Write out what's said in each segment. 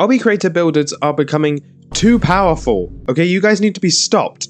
Obby Creator builders are becoming too powerful. Okay, you guys need to be stopped.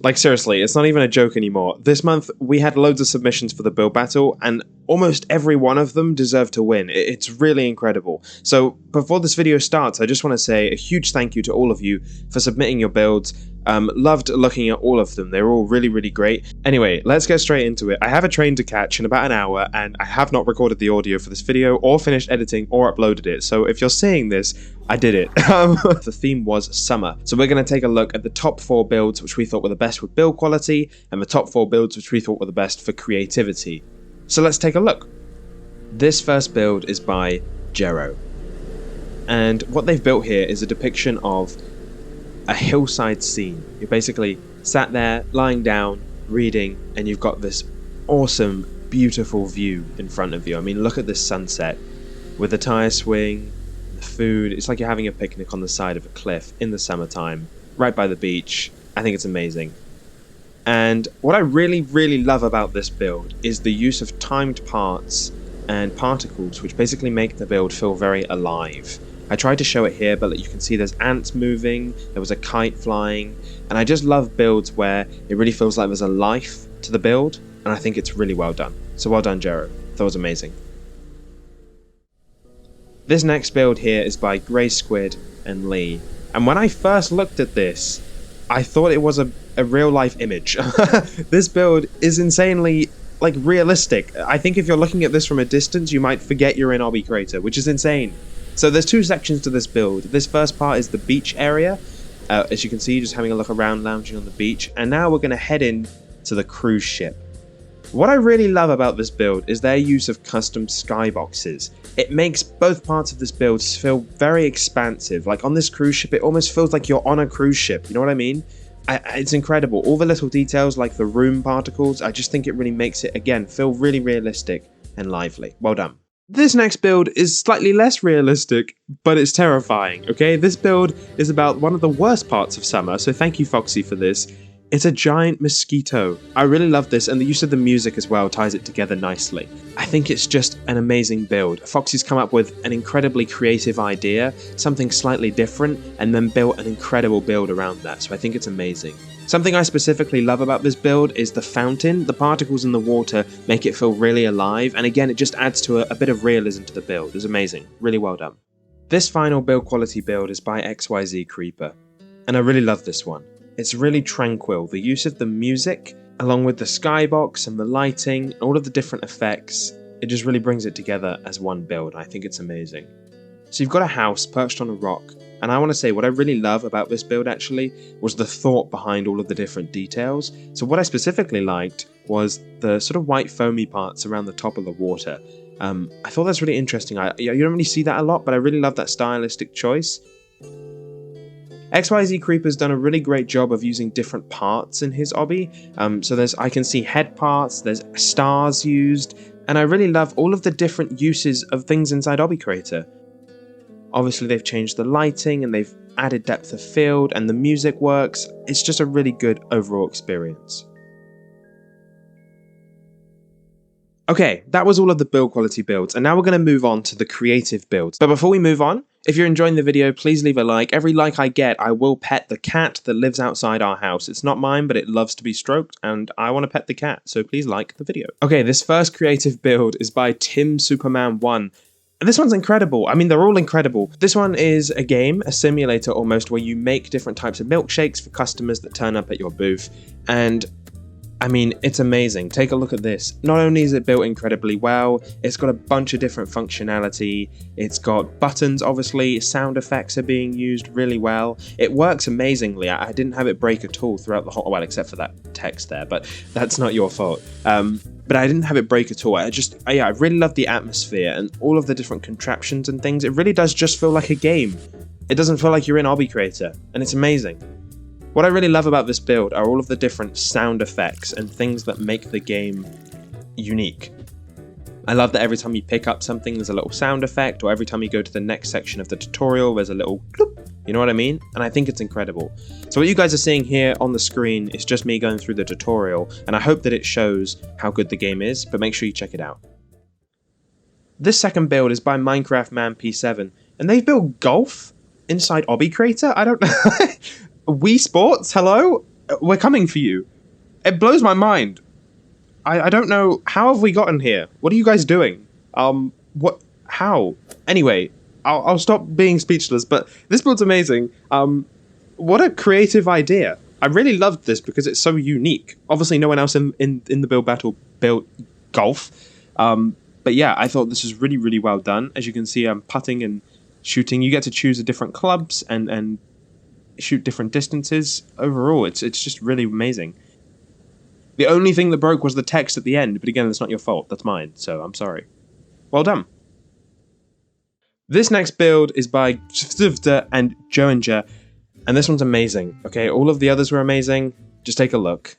Like seriously, it's not even a joke anymore. This month we had loads of submissions for the build battle and almost every one of them deserved to win. It's really incredible. So before this video starts, I just want to say a huge thank you to all of you for submitting your builds. Loved looking at all of them. They're all really great. Anyway, let's get straight into it. I have a train to catch in about an hour and I have not recorded the audio for this video or finished editing or uploaded it. So if you're seeing this, I did it. The theme was summer. So we're going to take a look at the top 4 builds which we thought were the best with build quality and the top 4 builds which we thought were the best for creativity. So let's take a look. This first build is by Jero. And what they've built here is a depiction of a hillside scene. You're basically sat there, lying down, reading, and you've got this awesome, beautiful view in front of you. I mean, look at this sunset with the tire swing, the food. It's like you're having a picnic on the side of a cliff in the summertime, right by the beach. I think it's amazing. And what I really love about this build is the use of timed parts and particles, which basically make the build feel very alive. I tried to show it here, but you can see there's ants moving, there was a kite flying, and I just love builds where it really feels like there's a life to the build, and I think it's really well done. So well done, Jero. That was amazing. This next build here is by Grey Squid and Lee, and when I first looked at this, I thought it was a real life image. This build is insanely realistic. I think if you're looking at this from a distance, you might forget you're in Obby Creator, which is insane. So there's 2 sections to this build. This first part is the beach area. As you can see, just having a look around, lounging on the beach. And now we're going to head in to the cruise ship. What I really love about this build is their use of custom skyboxes. It makes both parts of this build feel very expansive. Like on this cruise ship, it almost feels like you're on a cruise ship. You know what I mean? It's incredible. All the little details like the room particles, I just think it really makes it, again, feel really realistic and lively. Well done. This next build is slightly less realistic, but it's terrifying, okay? This build is about one of the worst parts of summer, so thank you, Foxy, for this. It's a giant mosquito. I really love this, and the use of the music as well ties it together nicely. I think it's just an amazing build. Foxy's come up with an incredibly creative idea, something slightly different, and then built an incredible build around that, so I think it's amazing. Something I specifically love about this build is the fountain. The particles in the water make it feel really alive, and again, it just adds to a bit of realism to the build. It's amazing. Really well done. This final build quality build is by XYZ Creeper, and I really love this one. It's really tranquil. The use of the music, along with the skybox and the lighting, all of the different effects, it just really brings it together as one build. I think it's amazing. So you've got a house perched on a rock, and I want to say what I really love about this build actually was the thought behind all of the different details. So what I specifically liked was the sort of white foamy parts around the top of the water. I thought that's really interesting. You don't really see that a lot, but I really love that stylistic choice. XYZ Creeper's done a really great job of using different parts in his obby. So I can see head parts, there's stars used, and I really love all of the different uses of things inside Obby Creator. Obviously they've changed the lighting and they've added depth of field and the music works. It's just a really good overall experience. Okay, that was all of the build quality builds, and now we're going to move on to the creative builds. But before we move on, if you're enjoying the video, please leave a like. Every like I get, I will pet the cat that lives outside our house. It's not mine, but it loves to be stroked, and I want to pet the cat, so please like the video. Okay, this first creative build is by Tim Superman 1. And this one's incredible. I mean, they're all incredible. This one is a game, a simulator almost, where you make different types of milkshakes for customers that turn up at your booth. And I mean, it's amazing. Take a look at this. Not only is it built incredibly well, it's got a bunch of different functionality. It's got buttons, obviously. Sound effects are being used really well. It works amazingly. I didn't have it break at all throughout the whole, well, except for that text there, but that's not your fault. But I didn't have it break at all. I really love the atmosphere and all of the different contraptions and things. It really does just feel like a game. It doesn't feel like you're in Obby Creator, and it's amazing. What I really love about this build are all of the different sound effects and things that make the game unique. I love that every time you pick up something, there's a little sound effect, or every time you go to the next section of the tutorial, there's a little bloop. You know what I mean? And I think it's incredible. So what you guys are seeing here on the screen is just me going through the tutorial, and I hope that it shows how good the game is, but make sure you check it out. This second build is by Minecraft Man P7, And they've built golf inside Obby Creator? I don't know. Wii Sports, hello? We're coming for you. It blows my mind. I don't know. How have we gotten here? What are you guys doing? What? How? Anyway, I'll stop being speechless, but this build's amazing. What a creative idea. I really loved this because it's so unique. Obviously, no one else in the build battle built golf. But yeah, I thought this was really, really well done. As you can see, I'm putting and shooting. You get to choose the different clubs and shoot different distances. Overall, it's just really amazing. The only thing that broke was the text at the end, but again, that's not your fault. That's mine, so I'm sorry. Well done. This next build is by Svda and Joinger, and this one's amazing. Okay, all of the others were amazing. Just take a look.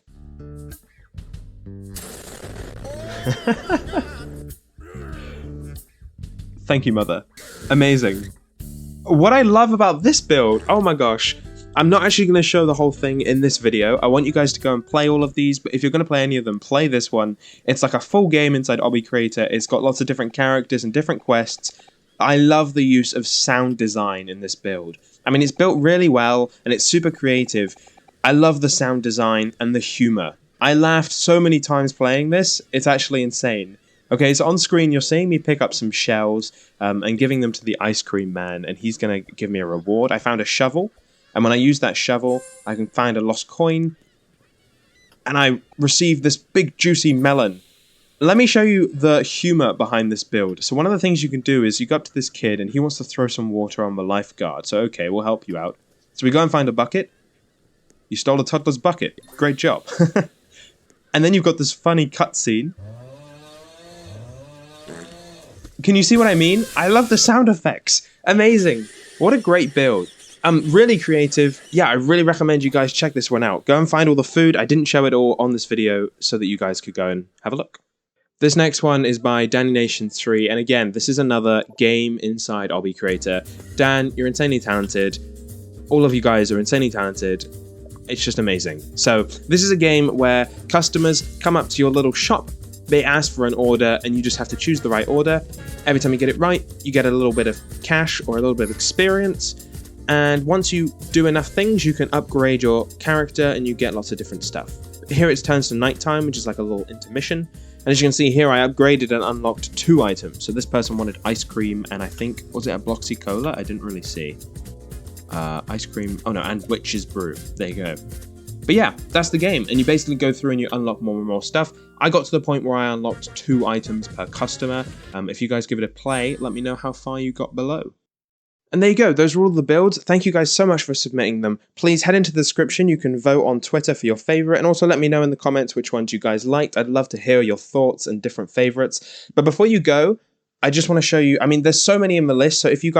Thank you, Mother. Amazing. What I love about this build, oh my gosh, I'm not actually going to show the whole thing in this video. I want you guys to go and play all of these, but if you're going to play any of them, play this one. It's like a full game inside Obby Creator. It's got lots of different characters and different quests. I love the use of sound design in this build. I mean, it's built really well, and it's super creative. I love the sound design and the humor. I laughed so many times playing this, it's actually insane. Okay, so on screen you're seeing me pick up some shells and giving them to the ice cream man, and he's going to give me a reward. I found a shovel, and when I use that shovel, I can find a lost coin, and I received this big juicy melon. Let me show you the humor behind this build. So one of the things you can do is you go up to this kid, and he wants to throw some water on the lifeguard. So okay, we'll help you out. So we go and find a bucket. You stole a toddler's bucket. Great job. And then you've got this funny cutscene. Can you see what I mean? I love the sound effects. Amazing. What a great build. Really creative. Yeah, I really recommend you guys check this one out. Go and find all the food. I didn't show it all on this video so that you guys could go and have a look. This next one is by DannyNation3, and again, this is another game inside Obby Creator. Dan, you're insanely talented. All of you guys are insanely talented. It's just amazing. So, this is a game where customers come up to your little shop, they ask for an order, and you just have to choose the right order. Every time you get it right, you get a little bit of cash or a little bit of experience, and once you do enough things, you can upgrade your character and you get lots of different stuff. Here it turns to nighttime, which is like a little intermission. And as you can see here, I upgraded and unlocked 2 items. So this person wanted ice cream, and I think, was it a Bloxy Cola? I didn't really see. Ice cream, oh no, and Witch's Brew. There you go. But yeah, that's the game. And you basically go through and you unlock more and more stuff. I got to the point where I unlocked 2 items per customer. If you guys give it a play, let me know how far you got below. And there you go, those were all the builds. Thank you guys so much for submitting them. Please head into the description, you can vote on Twitter for your favourite, and also let me know in the comments which ones you guys liked. I'd love to hear your thoughts and different favourites. But before you go, I just want to show you, I mean, there's so many in the list, so if your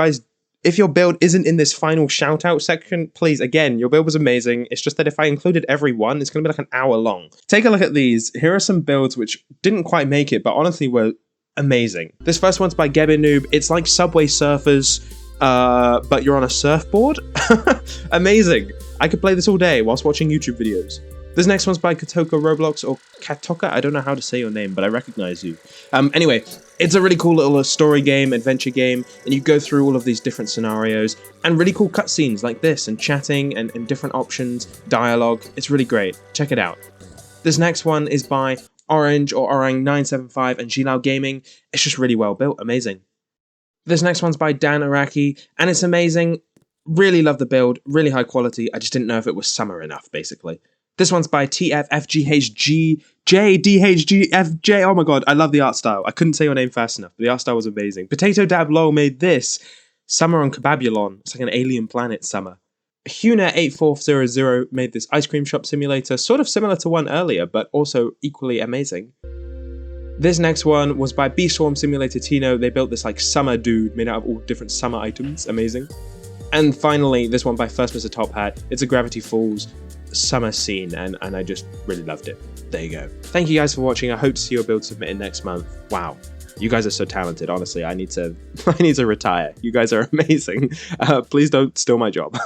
build isn't in this final shout out section, please, again, your build was amazing. It's just that if I included every one, it's going to be like an hour long. Take a look at these. Here are some builds which didn't quite make it, but honestly were amazing. This first one's by Gebinoob. It's like Subway Surfers, but you're on a surfboard. Amazing. I could play this all day whilst watching YouTube videos. This next one's by Katoka Roblox, or Katoka, I don't know how to say your name, but I recognize you. Anyway, it's a really cool little story game, adventure game, and you go through all of these different scenarios, and really cool cutscenes like this, and chatting, and different options, dialogue. It's really great. Check it out. This next one is by Orange, or Orang975, and Gilao Gaming. It's just really well built. Amazing. This next one's by Dan Araki, and it's amazing. Really love the build, really high quality. I just didn't know if it was summer enough, basically. This one's by TFFGHGJDHGFJ. Oh my god, I love the art style. I couldn't say your name fast enough. The art style was amazing. Potato Dab Low made this. Summer on Kababulon. It's like an alien planet summer. Huna8400 made this ice cream shop simulator, sort of similar to one earlier, but also equally amazing. This next one was by B-Swarm Simulator Tino. They built this like summer dude made out of all different summer items. Amazing. And finally, this one by First Mr. Top Hat. It's a Gravity Falls summer scene, and I just really loved it. There you go. Thank you guys for watching. I hope to see your build submitted next month. Wow. You guys are so talented. Honestly, I need to retire. You guys are amazing. Please don't steal my job.